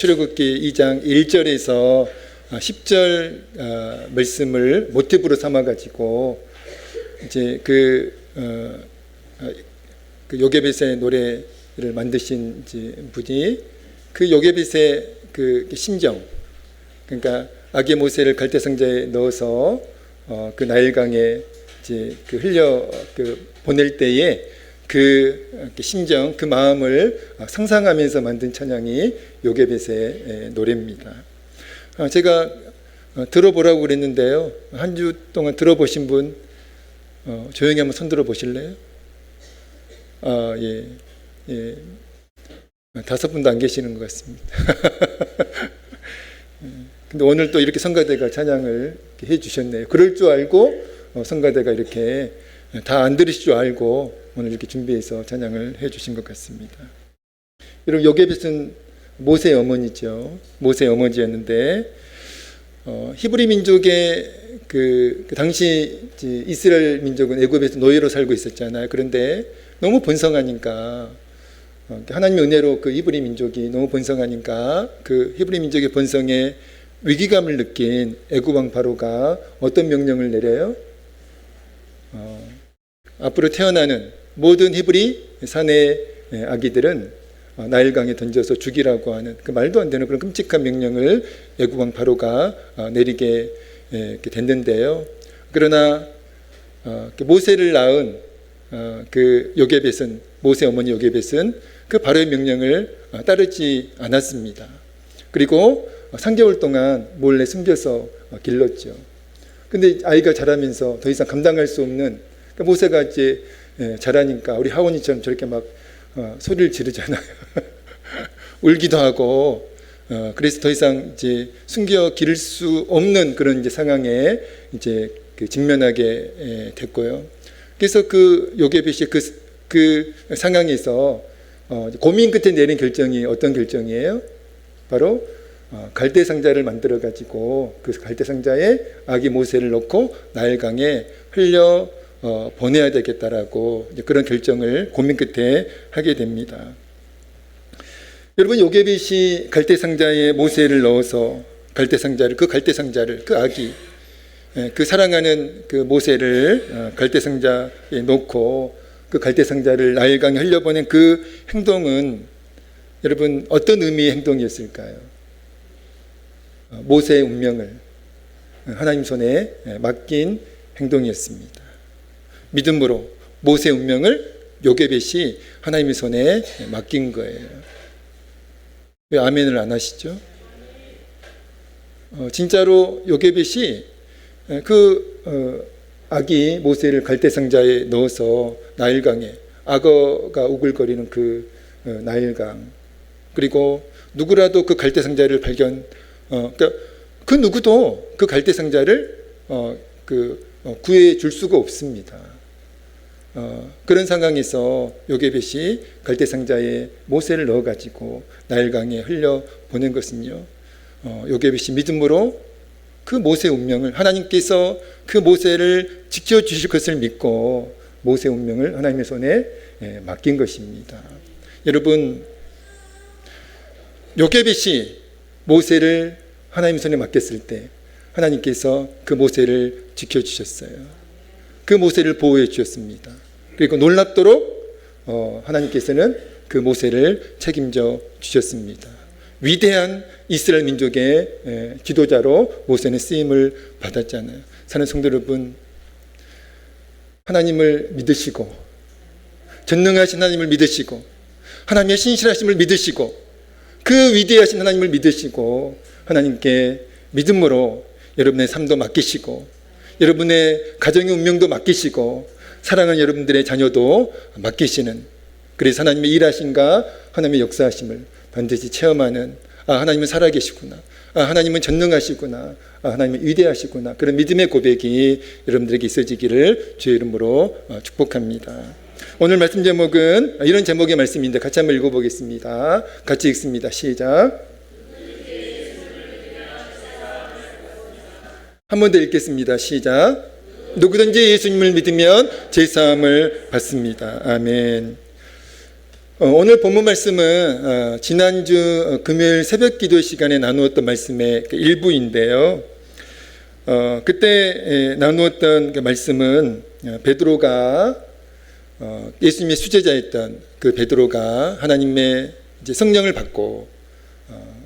출애굽기 2장 1절에서 10절 말씀을 모티브로 삼아가지고 이제 그 요게벳의 노래를 만드신 분이 그 요게벳의 그 심정, 그러니까 아기 모세를 갈대상자에 넣어서 그 나일강에 이제 그 흘려 보낼 때에 그 심정, 그 마음을 상상하면서 만든 찬양이 요게벳의 노래입니다. 제가 들어보라고 그랬는데요. 한 주 동안 들어보신 분 조용히 한번 손 들어 보실래요? 예. 5분도 안 계시는 것 같습니다. 근데 오늘 또 이렇게 성가대가 찬양을 해 주셨네요. 그럴 줄 알고 성가대가 이렇게 다 안 들으실 줄 알고 오늘 이렇게 준비해서 찬양을 해 주신 것 같습니다. 여러분, 요게벳은 모세의 어머니죠. 모세의 어머니였는데 히브리 민족의 그 당시 이스라엘 민족은 애굽에서 노예로 살고 있었잖아요. 그런데 너무 번성하니까 하나님의 은혜로 그 히브리 민족이 너무 번성하니까 그 히브리 민족의 번성에 위기감을 느낀 애굽 왕 바로가 어떤 명령을 내려요? 앞으로 태어나는 모든 히브리 사내 아기들은 나일강에 던져서 죽이라고 하는 그 말도 안 되는 그런 끔찍한 명령을 애굽 왕 바로가 내리게 됐는데요. 그러나 모세를 낳은 그 요게벳은, 모세 어머니 요게벳은 그 바로의 명령을 따르지 않았습니다. 그리고 3개월 동안 몰래 숨겨서 길렀죠. 근데 아이가 자라면서 더 이상 감당할 수 없는, 모세가 이제 자라니까 우리 하원이처럼 저렇게 막 소리를 지르잖아요. 울기도 하고, 그래서 더 이상 이제 숨겨 기를 수 없는 그런 이제 상황에 이제 직면하게 됐고요. 그래서 그 요게벳이 그 상황에서 고민 끝에 내린 결정이 어떤 결정이에요? 바로 갈대 상자를 만들어 가지고 그 갈대 상자에 아기 모세를 넣고 나일강에 흘려 보내야 되겠다라고 그런 결정을 고민 끝에 하게 됩니다. 여러분, 요게벳이 갈대 상자에 모세를 넣어서 갈대 상자를 그 아기, 그 사랑하는 그 모세를 갈대 상자에 놓고 그 갈대 상자를 나일강에 흘려보낸 그 행동은 여러분 어떤 의미의 행동이었을까요? 모세의 운명을 하나님 손에 맡긴 행동이었습니다. 믿음으로 모세의 운명을 요게벳이 하나님의 손에 맡긴 거예요. 왜 아멘을 안 하시죠? 진짜로 요게벳이 그 아기 모세를 갈대상자에 넣어서 나일강에, 악어가 우글거리는 그 나일강, 그리고 누구라도 그 갈대상자를 그러니까 그 누구도 그 갈대상자를 구해 줄 수가 없습니다. 그런 상황에서 요게벳이 갈대상자에 모세를 넣어가지고 나일강에 흘려 보낸 것은요, 요게벳이 믿음으로 그 모세의 운명을, 하나님께서 그 모세를 지켜주실 것을 믿고 모세의 운명을 하나님의 손에 맡긴 것입니다. 여러분, 요게벳이 모세를 하나님의 손에 맡겼을 때 하나님께서 그 모세를 지켜주셨어요. 그 모세를 보호해 주셨습니다. 그리고 놀랍도록 하나님께서는 그 모세를 책임져 주셨습니다. 위대한 이스라엘 민족의 지도자로 모세는 쓰임을 받았잖아요. 사는 성도 여러분, 하나님을 믿으시고, 전능하신 하나님을 믿으시고, 하나님의 신실하심을 믿으시고, 그 위대하신 하나님을 믿으시고, 하나님께 믿음으로 여러분의 삶도 맡기시고, 여러분의 가정의 운명도 맡기시고, 사랑하는 여러분들의 자녀도 맡기시는, 그래서 하나님의 일하심과 하나님의 역사하심을 반드시 체험하는, 하나님은 살아계시구나, 하나님은 전능하시구나, 하나님은 위대하시구나, 그런 믿음의 고백이 여러분들에게 있어지기를 주의 이름으로 축복합니다. 오늘 말씀 제목은 이런 제목의 말씀인데 같이 한번 읽어보겠습니다. 같이 읽습니다. 시작. 한 번 더 읽겠습니다. 시작. 누구든지 예수님을 믿으면 제사함을 받습니다. 아멘. 오늘 본문 말씀은 지난주 금요일 새벽 기도 시간에 나누었던 말씀의 일부인데요. 그때 나누었던 그 말씀은 베드로가 예수님의 수제자였던 그 베드로가 하나님의 이제 성령을 받고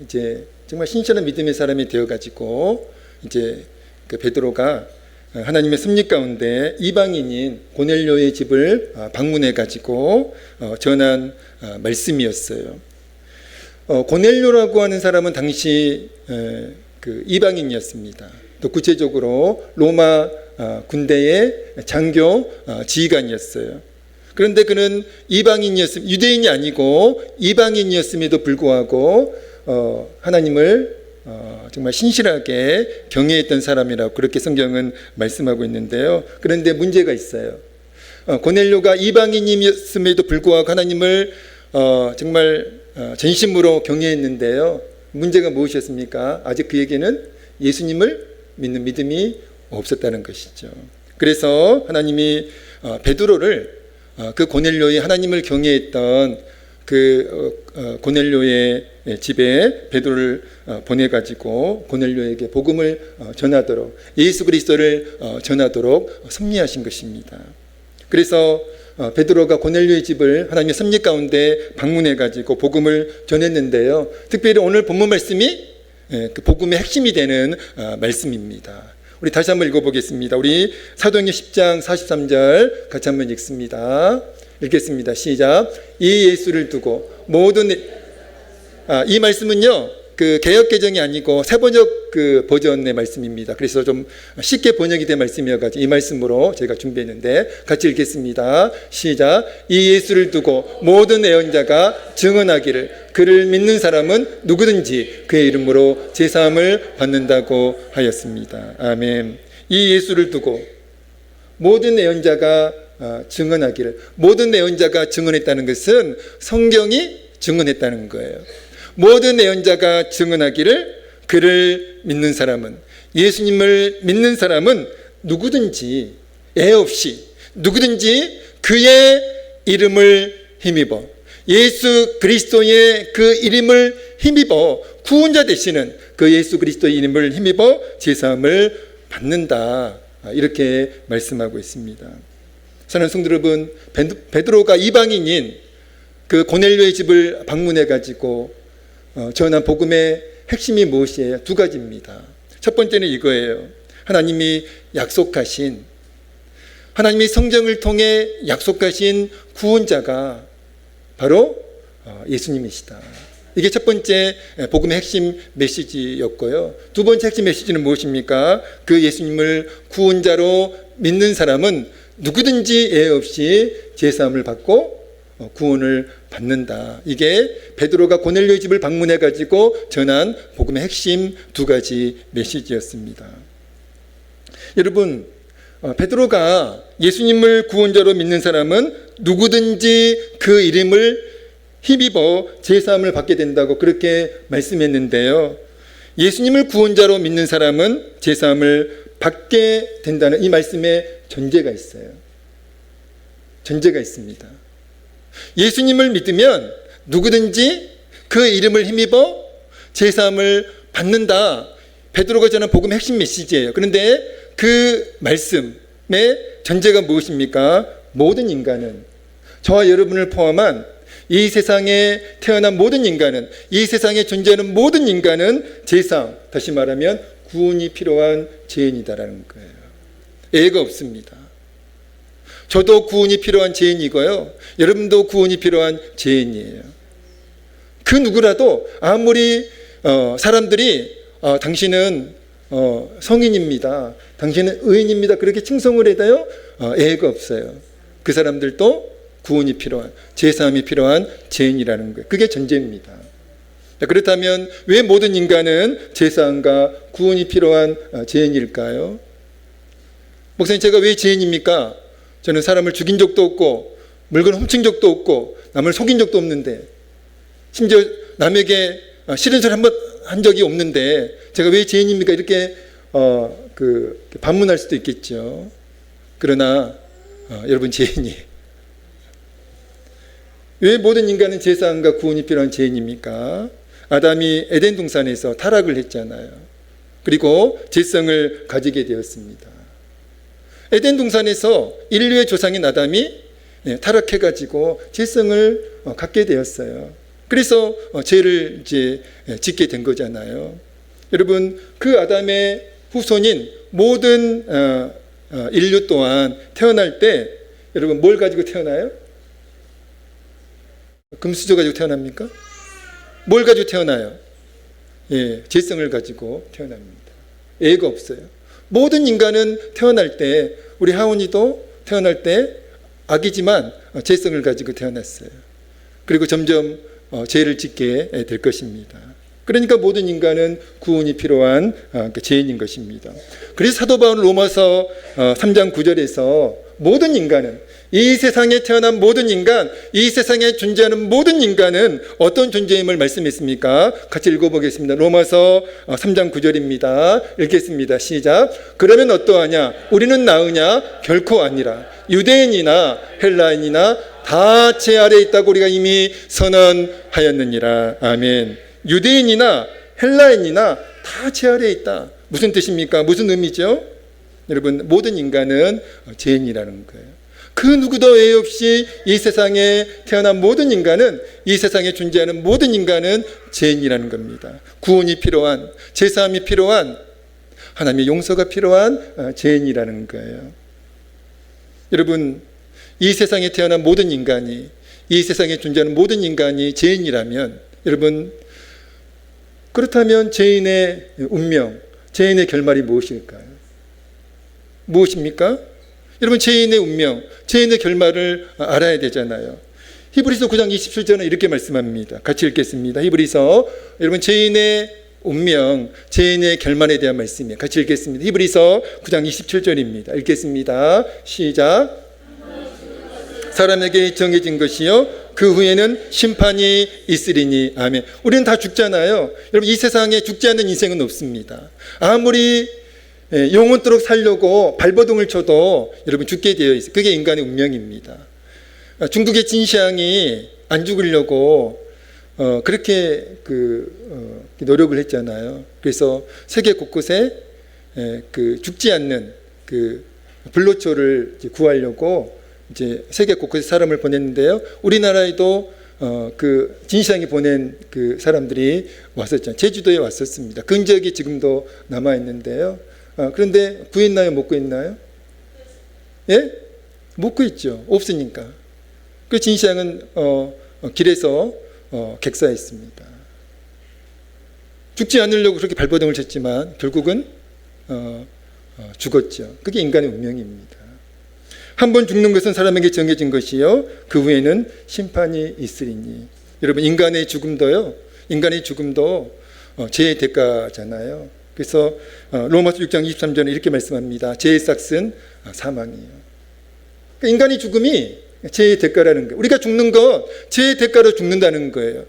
이제 정말 신실한 믿음의 사람이 되어가지고 이제 그 베드로가 하나님의 섭리 가운데 이방인인 고넬료의 집을 방문해가지고 전한 말씀이었어요. 고넬료라고 하는 사람은 당시 그 이방인이었습니다. 또 구체적으로 로마 군대의 장교 지휘관이었어요. 그런데 그는 유대인이 아니고 이방인이었음에도 불구하고 하나님을 정말 신실하게 경외했던 사람이라고 그렇게 성경은 말씀하고 있는데요. 그런데 문제가 있어요. 고넬료가 이방인이었음에도 불구하고 하나님을 정말 전심으로 경외했는데요. 문제가 무엇이었습니까? 아직 그에게는 예수님을 믿는 믿음이 없었다는 것이죠. 그래서 하나님이 베드로를 그 고넬료의 하나님을 경외했던 그 고넬료의 집에 베드로를 보내가지고 고넬료에게 복음을 전하도록, 예수 그리스도를 전하도록 섭리하신 것입니다. 그래서 베드로가 고넬료의 집을 하나님의 섭리 가운데 방문해가지고 복음을 전했는데요. 특별히 오늘 본문 말씀이 그 복음의 핵심이 되는 말씀입니다. 우리 다시 한번 읽어보겠습니다. 우리 사도행전 10장 43절 같이 한번 읽습니다. 읽겠습니다. 시작. 이 예수를 두고 모든 이 말씀은요, 그 개역 개정이 아니고 세번역 그 버전의 말씀입니다. 그래서 좀 쉽게 번역이 된 말씀이어가지고 이 말씀으로 제가 준비했는데 같이 읽겠습니다. 시작. 이 예수를 두고 모든 애언자가 증언하기를 그를 믿는 사람은 누구든지 그의 이름으로 제사함을 받는다고 하였습니다. 아멘. 이 예수를 두고 모든 애언자가 증언하기를, 모든 애언자가 증언했다는 것은 성경이 증언했다는 거예요. 모든 애언자가 증언하기를 그를 믿는 사람은, 예수님을 믿는 사람은 누구든지 애 없이 누구든지 그의 이름을 힘입어, 예수 그리스도의 그 이름을 힘입어 구원자 되시는 그 예수 그리스도의 이름을 힘입어 제사함을 받는다, 이렇게 말씀하고 있습니다. 사랑하는 성도 여러분, 베드로가 이방인인 그 고넬료의 집을 방문해가지고 전한 복음의 핵심이 무엇이에요? 두 가지입니다. 첫 번째는 이거예요. 하나님이 성경을 통해 약속하신 구원자가 바로 예수님이시다. 이게 첫 번째 복음의 핵심 메시지였고요. 두 번째 핵심 메시지는 무엇입니까? 그 예수님을 구원자로 믿는 사람은 누구든지 애 없이 제사함을 받고 구원을 받는다. 이게 베드로가 고넬료의 집을 방문해가지고 전한 복음의 핵심 두 가지 메시지였습니다. 여러분, 베드로가 예수님을 구원자로 믿는 사람은 누구든지 그 이름을 힘입어 제사함을 받게 된다고 그렇게 말씀했는데요. 예수님을 구원자로 믿는 사람은 제사함을 받게 된다는 이 말씀에 전제가 있어요. 전제가 있습니다. 예수님을 믿으면 누구든지 그 이름을 힘입어 제사함을 받는다. 베드로가 전한 복음의 핵심 메시지예요. 그런데 그 말씀의 전제가 무엇입니까? 모든 인간은, 저와 여러분을 포함한 이 세상에 태어난 모든 인간은, 이 세상에 존재하는 모든 인간은 제사함, 다시 말하면 구원이 필요한 죄인이다라는 거예요. 예가 없습니다. 저도 구원이 필요한 죄인이고요. 여러분도 구원이 필요한 죄인이에요. 그 누구라도 아무리 사람들이 당신은 성인입니다, 당신은 의인입니다, 그렇게 칭송을 해도요, 예가 없어요. 그 사람들도 구원이 필요한, 제사함이 필요한 죄인이라는 거예요. 그게 전제입니다. 그렇다면 왜 모든 인간은 제사함과 구원이 필요한 죄인일까요? 목사님, 제가 왜 죄인입니까? 저는 사람을 죽인 적도 없고 물건 훔친 적도 없고 남을 속인 적도 없는데, 심지어 남에게 싫은 소리 한 번 한 적이 없는데 제가 왜 죄인입니까? 이렇게 반문할 수도 있겠죠. 그러나 여러분, 죄인이 왜 모든 인간은 제사함과 구원이 필요한 죄인입니까? 아담이 에덴 동산에서 타락을 했잖아요. 그리고 죄성을 가지게 되었습니다. 에덴 동산에서 인류의 조상인 아담이 타락해가지고 죄성을 갖게 되었어요. 그래서 죄를 이제 짓게 된 거잖아요. 여러분, 그 아담의 후손인 모든 인류 또한 태어날 때 여러분 뭘 가지고 태어나요? 금수저 가지고 태어납니까? 뭘 가지고 태어나요? 죄성을 가지고 태어납니다. 예가 없어요. 모든 인간은 태어날 때, 우리 하온이도 태어날 때 악이지만 죄성을 가지고 태어났어요. 그리고 점점 죄를 짓게 될 것입니다. 그러니까 모든 인간은 구원이 필요한 죄인인 것입니다. 그래서 사도 바울은 로마서 3장 9절에서 모든 인간은, 이 세상에 태어난 모든 인간, 이 세상에 존재하는 모든 인간은 어떤 존재임을 말씀했습니까? 같이 읽어보겠습니다. 로마서 3장 9절입니다. 읽겠습니다. 시작. 그러면 어떠하냐? 우리는 나으냐? 결코 아니라. 유대인이나 헬라인이나 다 죄 아래 있다고 우리가 이미 선언하였느니라. 아멘. 유대인이나 헬라인이나 다 죄 아래 있다. 무슨 뜻입니까? 무슨 의미죠? 여러분, 모든 인간은 죄인이라는 거예요. 그 누구도 예외 없이 이 세상에 태어난 모든 인간은, 이 세상에 존재하는 모든 인간은 죄인이라는 겁니다. 구원이 필요한, 제사함이 필요한, 하나님의 용서가 필요한 죄인이라는 거예요. 여러분, 이 세상에 태어난 모든 인간이, 이 세상에 존재하는 모든 인간이 죄인이라면, 여러분, 그렇다면 죄인의 운명, 죄인의 결말이 무엇일까요? 무엇입니까? 여러분, 죄인의 운명, 죄인의 결말을 알아야 되잖아요. 히브리서 9장 27절은 이렇게 말씀합니다. 같이 읽겠습니다. 히브리서, 여러분, 죄인의 운명, 죄인의 결말에 대한 말씀이에요. 같이 읽겠습니다. 히브리서 9장 27절입니다. 읽겠습니다. 시작. 사람에게 정해진 것이요, 그 후에는 심판이 있으리니. 아멘. 우리는 다 죽잖아요. 여러분, 이 세상에 죽지 않는 인생은 없습니다. 아무리 영원토록 살려고 발버둥을 쳐도 여러분 죽게 되어 있어요. 그게 인간의 운명입니다. 중국의 진시황이 안 죽으려고 그렇게 노력을 했잖아요. 그래서 세계 곳곳에 죽지 않는 불로초를 구하려고 이제 세계 곳곳에 사람을 보냈는데요. 우리나라에도 진시황이 보낸 사람들이 왔었잖아요. 제주도에 왔었습니다. 그 흔적이 지금도 남아 있는데요. 그런데 구했나요? 못 구했나요? 예? 못 구했죠. 없으니까. 그 진시황은 길에서 객사했습니다. 죽지 않으려고 그렇게 발버둥을 쳤지만 결국은 죽었죠. 그게 인간의 운명입니다. 한 번 죽는 것은 사람에게 정해진 것이요, 그 후에는 심판이 있으리니. 여러분, 인간의 죽음도 죄의 대가잖아요. 그래서 로마서 6장 23절에 이렇게 말씀합니다. 죄의 삭은 사망이에요. 그러니까 인간의 죽음이 죄의 대가라는 거예요. 우리가 죽는 것, 죄의 대가로 죽는다는 거예요.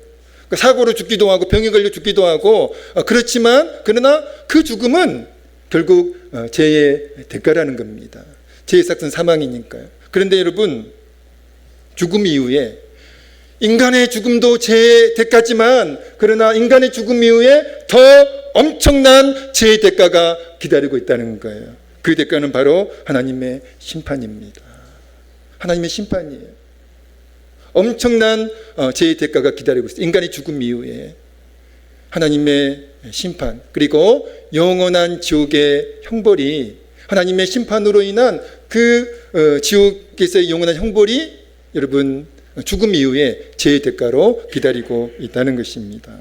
그러니까 사고로 죽기도 하고 병에 걸려 죽기도 하고, 그러나 그 죽음은 결국 죄의 대가라는 겁니다. 죄의 삭은 사망이니까요. 그런데 여러분, 죽음 이후에, 인간의 죽음도 죄의 대가지만, 그러나 인간의 죽음 이후에 더 엄청난 죄의 대가가 기다리고 있다는 거예요. 그 대가는 바로 하나님의 심판입니다. 하나님의 심판이에요. 엄청난 죄의 대가가 기다리고 있어요. 인간의 죽음 이후에 하나님의 심판, 그리고 영원한 지옥의 형벌이, 하나님의 심판으로 인한 지옥에서의 영원한 형벌이 여러분 죽음 이후에 죄의 대가로 기다리고 있다는 것입니다.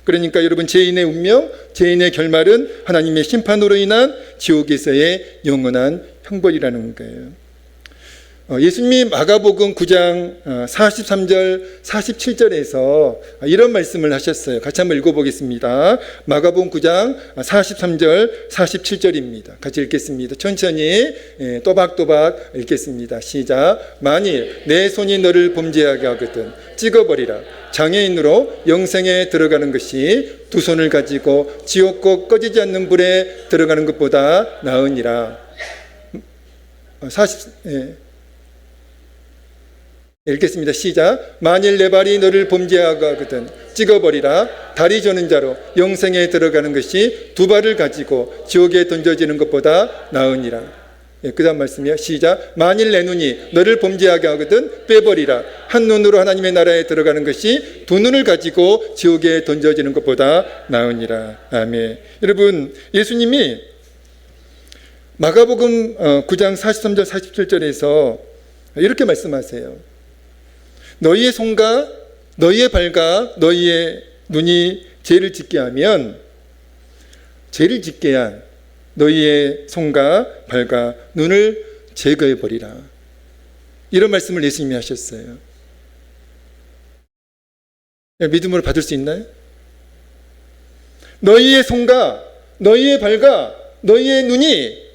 그러니까 여러분, 죄인의 운명, 죄인의 결말은 하나님의 심판으로 인한 지옥에서의 영원한 형벌이라는 거예요. 예수님이 마가복음 9장 43절 47절에서 이런 말씀을 하셨어요. 같이 한번 읽어보겠습니다. 마가복음 9장 43절 47절입니다. 같이 읽겠습니다. 천천히 또박또박 읽겠습니다. 시작. 만일 내 손이 너를 범죄하게 하거든 찍어버리라. 장애인으로 영생에 들어가는 것이 두 손을 가지고 지옥고 꺼지지 않는 불에 들어가는 것보다 나으니라. 읽겠습니다. 시작. 만일 내 발이 너를 범죄하거든 찍어버리라. 다리 저는 자로 영생에 들어가는 것이 두 발을 가지고 지옥에 던져지는 것보다 나으니라. 그 다음 말씀이요. 시작. 만일 내 눈이 너를 범죄하게 하거든 빼버리라. 한 눈으로 하나님의 나라에 들어가는 것이 두 눈을 가지고 지옥에 던져지는 것보다 나으니라. 아멘. 여러분, 예수님이 마가복음 9장 43절 47절에서 이렇게 말씀하세요. 너희의 손과 너희의 발과 너희의 눈이 죄를 짓게 하면 죄를 짓게 한 너희의 손과 발과 눈을 제거해 버리라. 이런 말씀을 예수님이 하셨어요. 믿음으로 받을 수 있나요? 너희의 손과 너희의 발과 너희의 눈이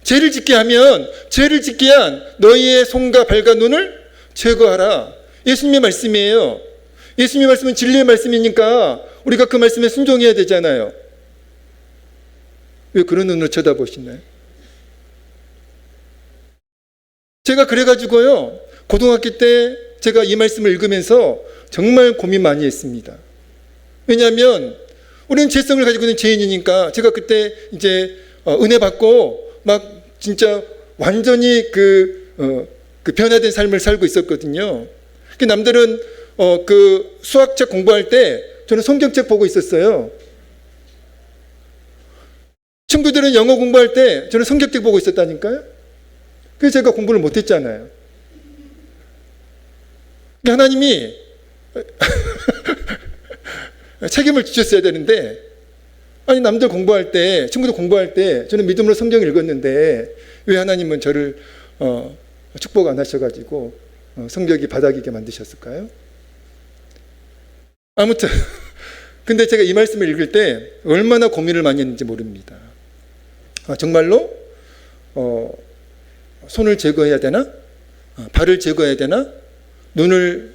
죄를 짓게 하면 죄를 짓게 한 너희의 손과 발과 눈을 제거하라. 예수님의 말씀이에요. 예수님의 말씀은 진리의 말씀이니까 우리가 그 말씀에 순종해야 되잖아요. 왜 그런 눈으로 쳐다보시나요? 제가 그래가지고요, 고등학교 때 제가 이 말씀을 읽으면서 정말 고민 많이 했습니다. 왜냐하면 우리는 죄성을 가지고 있는 죄인이니까 제가 그때 이제 은혜 받고 막 진짜 완전히 그 변화된 삶을 살고 있었거든요. 남들은 그 수학책 공부할 때 저는 성경책 보고 있었어요. 친구들은 영어 공부할 때 저는 성경책 보고 있었다니까요. 그래서 제가 공부를 못했잖아요. 하나님이 책임을 주셨어야 되는데, 아니 남들 공부할 때, 친구들 공부할 때 저는 믿음으로 성경을 읽었는데 왜 하나님은 저를 축복 안 하셔가지고 성격이 바닥이게 만드셨을까요? 아무튼 근데 제가 이 말씀을 읽을 때 얼마나 고민을 많이 했는지 모릅니다. 정말로 손을 제거해야 되나? 발을 제거해야 되나? 눈을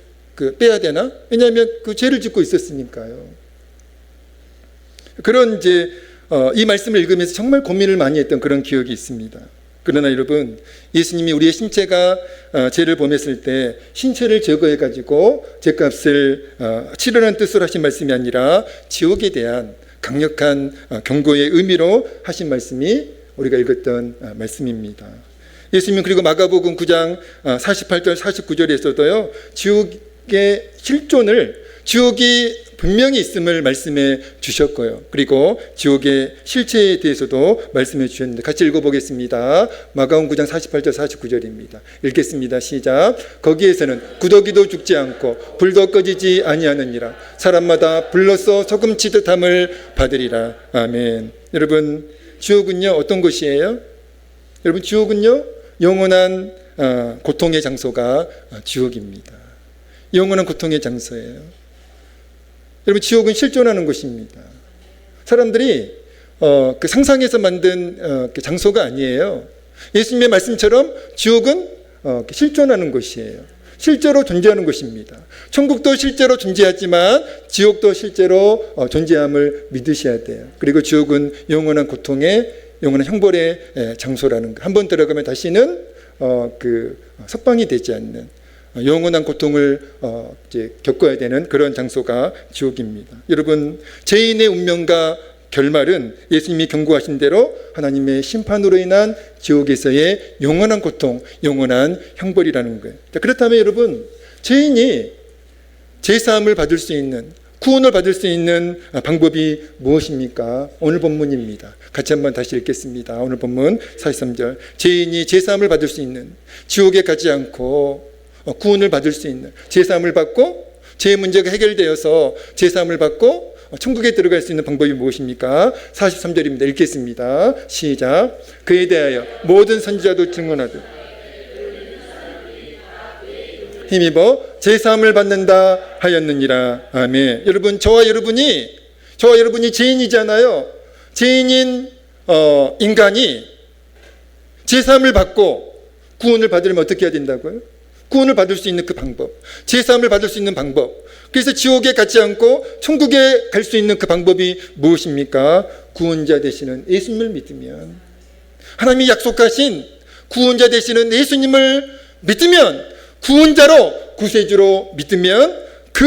빼야 되나? 왜냐하면 그 죄를 짓고 있었으니까요. 그런 이제 이 말씀을 읽으면서 정말 고민을 많이 했던 그런 기억이 있습니다. 그러나 여러분, 예수님이 우리의 신체가 죄를 범했을 때 신체를 제거해 가지고 죄값을 치르라는 뜻으로 하신 말씀이 아니라 지옥에 대한 강력한 경고의 의미로 하신 말씀이 우리가 읽었던 말씀입니다. 예수님은 그리고 마가복음 9장 48절 49절에서도요, 지옥의 실존을, 지옥이 분명히 있음을 말씀해 주셨고요. 그리고 지옥의 실체에 대해서도 말씀해 주셨는데 같이 읽어보겠습니다. 마가복음 9장 48절 49절입니다. 읽겠습니다. 시작. 거기에서는 구더기도 죽지 않고 불도 꺼지지 아니하느니라. 사람마다 불로써 소금 치듯함을 받으리라. 아멘. 여러분, 지옥은요 어떤 곳이에요? 여러분, 지옥은요 영원한 고통의 장소가 지옥입니다. 영원한 고통의 장소예요. 여러분, 지옥은 실존하는 곳입니다. 사람들이 그 상상해서 만든 그 장소가 아니에요. 예수님의 말씀처럼 지옥은 실존하는 곳이에요. 실제로 존재하는 곳입니다. 천국도 실제로 존재하지만 지옥도 실제로 존재함을 믿으셔야 돼요. 그리고 지옥은 영원한 고통의, 영원한 형벌의 장소라는 거. 한번 들어가면 다시는 석방이 되지 않는 영원한 고통을 이제 겪어야 되는 그런 장소가 지옥입니다. 여러분, 죄인의 운명과 결말은 예수님이 경고하신 대로 하나님의 심판으로 인한 지옥에서의 영원한 고통, 영원한 형벌이라는 거예요. 그렇다면 여러분, 죄인이 제사함을 받을 수 있는, 구원을 받을 수 있는 방법이 무엇입니까? 오늘 본문입니다. 같이 한번 다시 읽겠습니다. 오늘 본문 43절. 죄인이 제사함을 받을 수 있는, 지옥에 가지 않고 구원을 받을 수 있는, 제사함을 받고 죄의 문제가 해결되어서 제사함을 받고 천국에 들어갈 수 있는 방법이 무엇입니까? 43절입니다. 읽겠습니다. 시작. 그에 대하여 모든 선지자도 증언하듯 힘입어 제사함을 받는다 하였느니라. 아멘. 여러분, 저와 여러분이 죄인이잖아요. 죄인인 인간이 제사함을 받고 구원을 받으려면 어떻게 해야 된다고요? 구원을 받을 수 있는 그 방법, 제사함을 받을 수 있는 방법, 그래서 지옥에 가지 않고 천국에 갈 수 있는 그 방법이 무엇입니까? 구원자 되시는 예수님을 믿으면, 하나님이 약속하신 구원자 되시는 예수님을 믿으면 구원자로 구세주로 믿으면 그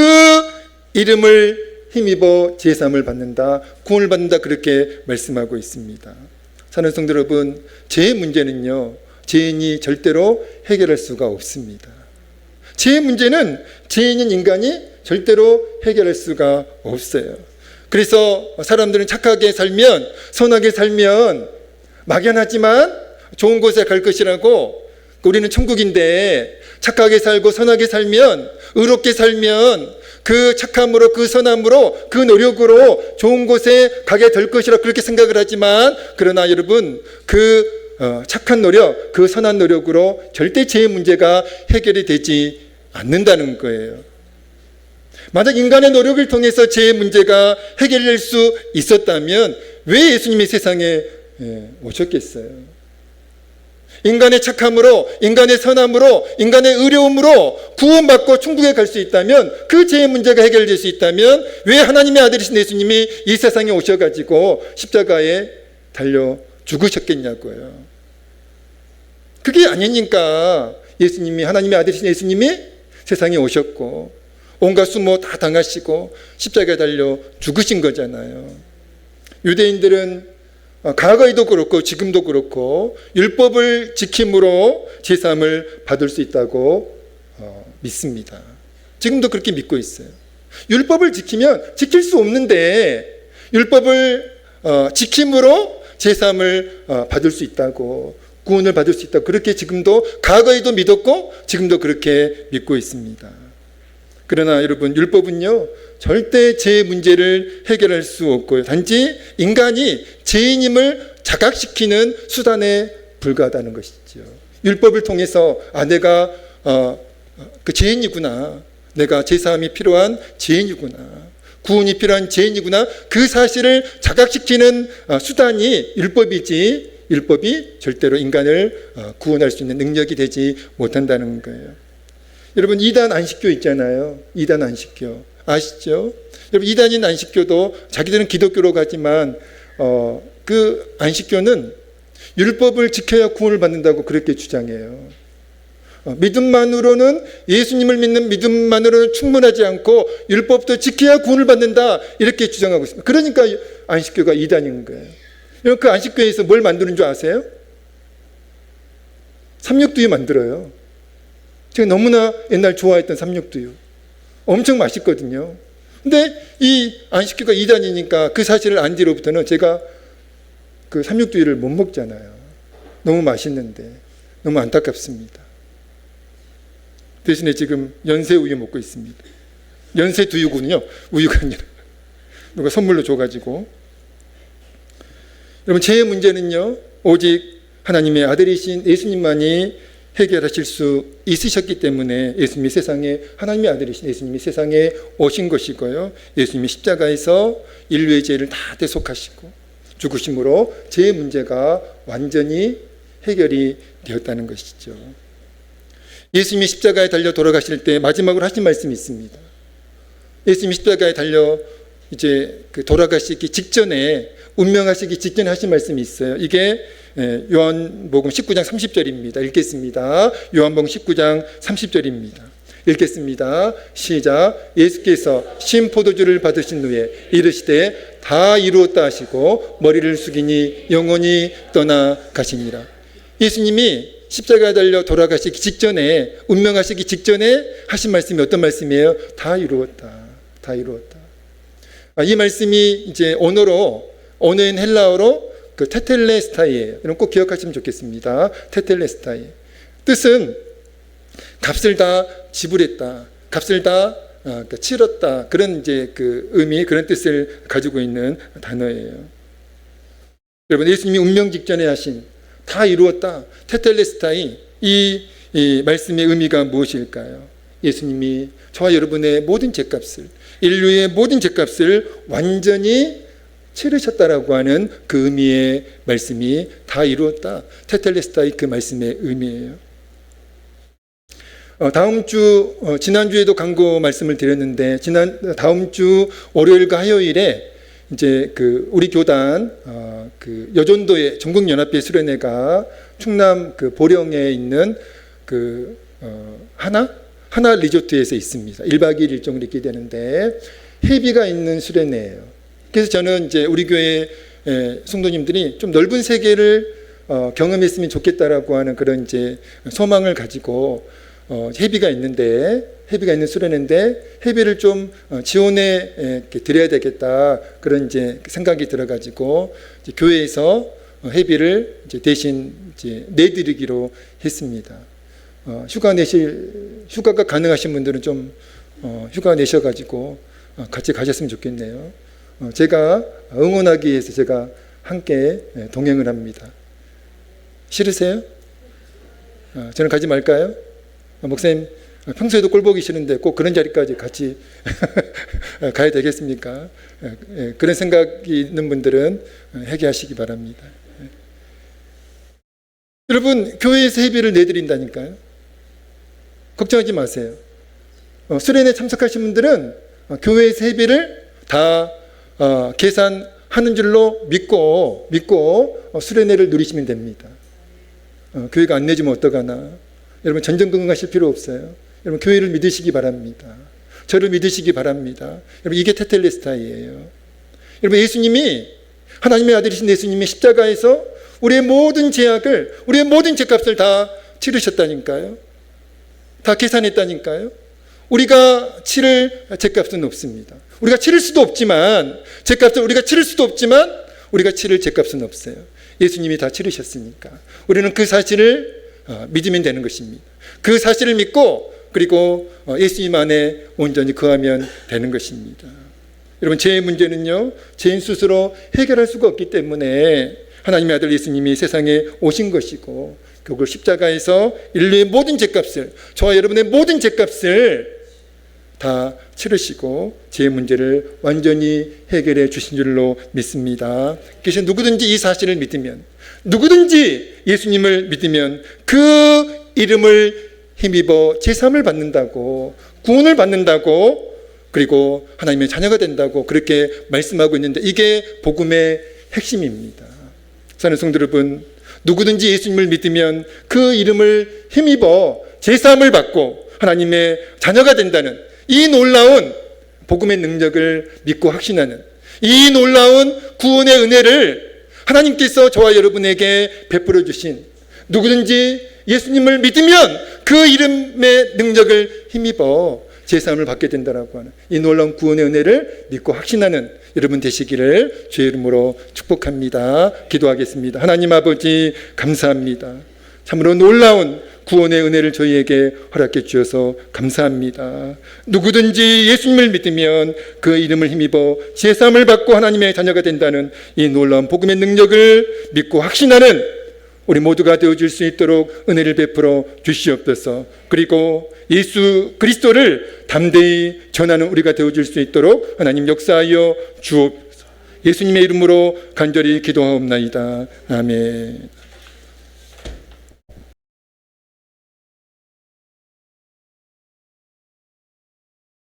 이름을 힘입어 제사함을 받는다, 구원을 받는다, 그렇게 말씀하고 있습니다. 사랑하는 성도 여러분, 죄의 문제는요, 죄인이 절대로 해결할 수가 없습니다. 죄의 문제는 죄인인 인간이 절대로 해결할 수가 없어요. 그래서 사람들은 착하게 살면, 선하게 살면 막연하지만 좋은 곳에 갈 것이라고, 우리는 천국인데 착하게 살고 선하게 살면, 의롭게 살면 그 착함으로, 그 선함으로, 그 노력으로 좋은 곳에 가게 될 것이라 그렇게 생각을 하지만, 그러나 여러분, 그 착한 노력, 그 선한 노력으로 절대 죄의 문제가 해결이 되지 않는다는 거예요. 만약 인간의 노력을 통해서 죄의 문제가 해결될 수 있었다면 왜 예수님이 세상에 오셨겠어요? 인간의 착함으로, 인간의 선함으로, 인간의 의로움으로 구원받고 천국에 갈 수 있다면, 그 죄의 문제가 해결될 수 있다면 왜 하나님의 아들이신 예수님이 이 세상에 오셔가지고 십자가에 달려 죽으셨겠냐고요. 그게 아니니까 예수님이, 하나님의 아들이신 예수님이 세상에 오셨고 온갖 수모 다 당하시고 십자가에 달려 죽으신 거잖아요. 유대인들은 과거에도 그렇고 지금도 그렇고 율법을 지킴으로 제사함을 받을 수 있다고 믿습니다. 지금도 그렇게 믿고 있어요. 율법을 지키면, 지킬 수 없는데 율법을 지킴으로 제사함을 받을 수 있다고, 구원을 받을 수 있다고, 그렇게 지금도, 과거에도 믿었고 지금도 그렇게 믿고 있습니다. 그러나 여러분, 율법은요 절대 죄의 문제를 해결할 수 없고요, 단지 인간이 죄인임을 자각시키는 수단에 불과하다는 것이죠. 율법을 통해서 내가 그 죄인이구나, 내가 제사함이 필요한 죄인이구나, 구원이 필요한 죄인이구나, 그 사실을 자각시키는 수단이 율법이지, 율법이 절대로 인간을 구원할 수 있는 능력이 되지 못한다는 거예요. 여러분, 이단 안식교 있잖아요. 이단 안식교 아시죠? 여러분, 이단인 안식교도 자기들은 기독교로 가지만 그 안식교는 율법을 지켜야 구원을 받는다고 그렇게 주장해요. 믿음만으로는, 예수님을 믿는 믿음만으로는 충분하지 않고 율법도 지켜야 구원을 받는다, 이렇게 주장하고 있습니다. 그러니까 안식교가 이단인 거예요. 여러분, 그 안식교에서 뭘 만드는 줄 아세요? 삼육두유 만들어요. 제가 너무나 옛날 좋아했던 삼육두유, 엄청 맛있거든요. 근데 이 안식교가 이단이니까 그 사실을 안 뒤로부터는 제가 그 삼육두유를 못 먹잖아요. 너무 맛있는데 너무 안타깝습니다. 대신에 지금 연세우유 먹고 있습니다. 연세두유군요, 우유가 아니라. 누가 선물로 줘가지고. 여러분, 죄의 문제는요 오직 하나님의 아들이신 예수님만이 해결하실 수 있으셨기 때문에 예수님이 세상에, 하나님의 아들이신 예수님이 세상에 오신 것이고요, 예수님이 십자가에서 인류의 죄를 다 대속하시고 죽으심으로 죄의 문제가 완전히 해결이 되었다는 것이죠. 예수님이 십자가에 달려 돌아가실 때 마지막으로 하신 말씀이 있습니다. 예수님이 십자가에 달려 이제 돌아가시기 직전에, 운명하시기 직전에 하신 말씀이 있어요. 이게 요한복음 19장 30절입니다. 읽겠습니다. 요한복음 19장 30절입니다. 읽겠습니다. 시작. 예수께서 신 포도주를 받으신 후에 이르시되 다 이루었다 하시고 머리를 숙이니 영원히 떠나가시니라. 예수님이 십자가에 달려 돌아가시기 직전에, 운명하시기 직전에 하신 말씀이 어떤 말씀이에요? 다 이루었다. 다 이루었다. 이 말씀이 이제 언어인 헬라어로 그 테텔레스타이예요. 여러분 꼭 기억하시면 좋겠습니다. 테텔레스타이. 뜻은 값을 다 지불했다, 값을 다 치렀다, 그런 이제 그 의미, 그런 뜻을 가지고 있는 단어예요. 여러분, 예수님이 운명 직전에 하신 다 이루었다, 테텔레스타이, 이 말씀의 의미가 무엇일까요? 예수님이 저와 여러분의 모든 죄값을, 인류의 모든 죄값을 완전히 치르셨다라고 하는 그 의미의 말씀이 다 이루었다, 테텔레스타이, 그 말씀의 의미예요. 다음 주, 지난주에도 광고 말씀을 드렸는데, 다음 주 월요일과 화요일에 이제 그 우리 교단 그 여전도의 전국연합회 수련회가 충남 그 보령에 있는 그 하나 리조트에서 있습니다. 1박 2일 일정으로 있게 되는데 해비가 있는 수련회예요. 그래서 저는 이제 우리 교회 성도님들이 좀 넓은 세계를 경험했으면 좋겠다라고 하는 그런 이제 소망을 가지고 해비가 있는 수련회인데 해비를 좀 지원해 드려야 되겠다 그런 이제 생각이 들어가지고 이제 교회에서 해비를 이제 대신 이제 내드리기로 했습니다. 휴가가 가능하신 분들은 좀 휴가 내셔가지고 같이 가셨으면 좋겠네요. 제가 응원하기 위해서 제가 함께 동행을 합니다. 싫으세요? 저는 가지 말까요? 목사님 평소에도 꼴 보기 싫은데 꼭 그런 자리까지 같이 가야 되겠습니까? 그런 생각이 있는 분들은 회개하시기 바랍니다. 여러분, 교회에서 회비를 내드린다니까요. 걱정하지 마세요. 수련회 참석하신 분들은 교회에서 회비를 다 계산하는 줄로 믿고 수련회를 누리시면 됩니다. 교회가 안 내주면 어떡하나. 여러분 전전긍긍하실 필요 없어요. 여러분 교회를 믿으시기 바랍니다. 저를 믿으시기 바랍니다. 여러분 이게 테텔레스타이예요. 여러분 예수님이, 하나님의 아들이신 예수님이 십자가에서 우리의 모든 죄악을, 우리의 모든 죄값을 다 치르셨다니까요. 다 계산했다니까요. 우리가 치를 죄값은 없습니다. 우리가 치를 수도 없지만, 죄값을 우리가 치를 수도 없지만 우리가 치를 죄값은 없어요. 예수님이 다 치르셨으니까 우리는 그 사실을 믿으면 되는 것입니다. 그 사실을 믿고 그리고 예수님 안에 온전히 거하면 되는 것입니다. 여러분 죄의 문제는요, 죄인 스스로 해결할 수가 없기 때문에 하나님의 아들 예수님이 세상에 오신 것이고 그걸 십자가에서 인류의 모든 죄값을, 저와 여러분의 모든 죄값을 다 치르시고 죄의 문제를 완전히 해결해 주신 줄로 믿습니다. 그래서 누구든지 이 사실을 믿으면, 누구든지 예수님을 믿으면 그 이름을 힘입어 제사함을 받는다고, 구원을 받는다고, 그리고 하나님의 자녀가 된다고 그렇게 말씀하고 있는데 이게 복음의 핵심입니다. 사랑하는 성도 여러분, 누구든지 예수님을 믿으면 그 이름을 힘입어 제사함을 받고 하나님의 자녀가 된다는 이 놀라운 복음의 능력을 믿고 확신하는 이 놀라운 구원의 은혜를 하나님께서 저와 여러분에게 베풀어 주신, 누구든지 예수님을 믿으면 그 이름의 능력을 힘입어 제사함을 받게 된다라고 하는 이 놀라운 구원의 은혜를 믿고 확신하는 여러분 되시기를 주의 이름으로 축복합니다. 기도하겠습니다. 하나님 아버지 감사합니다. 참으로 놀라운 구원의 은혜를 저희에게 허락해 주셔서 감사합니다. 누구든지 예수님을 믿으면 그 이름을 힘입어 제사함을 받고 하나님의 자녀가 된다는 이 놀라운 복음의 능력을 믿고 확신하는 우리 모두가 되어줄 수 있도록 은혜를 베풀어 주시옵소서. 그리고 예수 그리스도를 담대히 전하는 우리가 되어줄 수 있도록 하나님 역사하여 주옵소서. 예수님의 이름으로 간절히 기도하옵나이다. 아멘.